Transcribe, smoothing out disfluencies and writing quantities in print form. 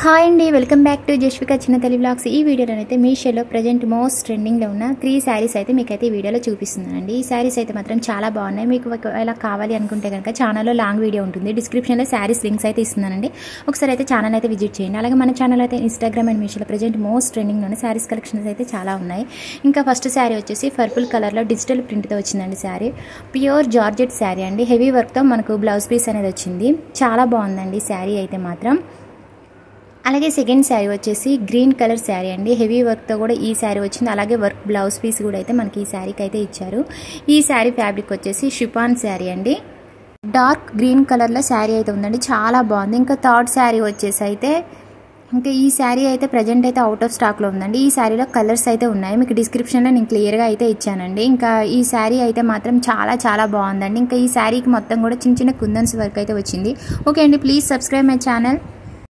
Hi అండి, welcome back to Jasvika చిన్న Telugu vlogs. ఈ వీడియోలో అయితే మీషోలో ప్రజెంట్ మోస్ట్ ట్రెండింగ్లో ఉన్న 3 శారీస్ అయితే మీకైతే ఈ వీడియోలో చూపిస్తున్నానండి. ఈ శారీస్ అయితే మాత్రం చాలా బాగున్నాయి. మీకు ఒకవేళ కావాలి అనుకుంటే కనుక ఛానల్లో లాంగ్ వీడియో ఉంటుంది, డిస్క్రిప్షన్లో శారీస్ లింక్స్ అయితే ఇస్తున్నానండి. ఒకసారి అయితే ఛానల్ అయితే విజిట్ చేయండి. అలాగే మన ఛానల్ అయితే ఇన్స్టాగ్రామ్ అండ్ మీషోలో ప్రజెంట్ మోస్ట్ ట్రెండింగ్లో ఉన్న శారీస్ కలెక్షన్స్ అయితే చాలా ఉన్నాయి. ఇంకా ఫస్ట్ శారీ వచ్చేసి పర్పుల్ కలర్లో డిజిటల్ ప్రింట్తో వచ్చిందండి. శారీ ప్యూర్ జార్జెట్ శారీ అండి. హెవీ వర్క్తో మనకు బ్లౌజ్ పీస్ అనేది వచ్చింది. చాలా బాగుందండి శారీ అయితే మాత్రం. అలాగే సెకండ్ శారీ వచ్చేసి గ్రీన్ కలర్ శారీ అండి. హెవీ వర్క్తో కూడా ఈ శారీ వచ్చింది. అలాగే వర్క్ బ్లౌజ్ పీస్ కూడా అయితే మనకి ఈ శారీకి అయితే ఇచ్చారు. ఈ శారీ ఫ్యాబ్రిక్ వచ్చేసి షిఫాన్ శారీ అండి. డార్క్ గ్రీన్ కలర్లో శారీ అయితే ఉందండి, చాలా బాగుంది. ఇంకా థర్డ్ శారీ వచ్చేసి అయితే ఇంకా ఈ శారీ అయితే ప్రజెంట్ అయితే అవుట్ ఆఫ్ స్టాక్లో ఉందండి. ఈ శారీలో కలర్స్ అయితే ఉన్నాయి, మీకు డిస్క్రిప్షన్లో నేను క్లియర్గా అయితే ఇచ్చానండి. ఇంకా ఈ శారీ అయితే మాత్రం చాలా చాలా బాగుందండి. ఇంకా ఈ శారీకి మొత్తం కూడా చిన్న చిన్న కుందన్స్ వర్క్ అయితే వచ్చింది. ఓకే అండి, ప్లీజ్ సబ్స్క్రైబ్ మై ఛానల్.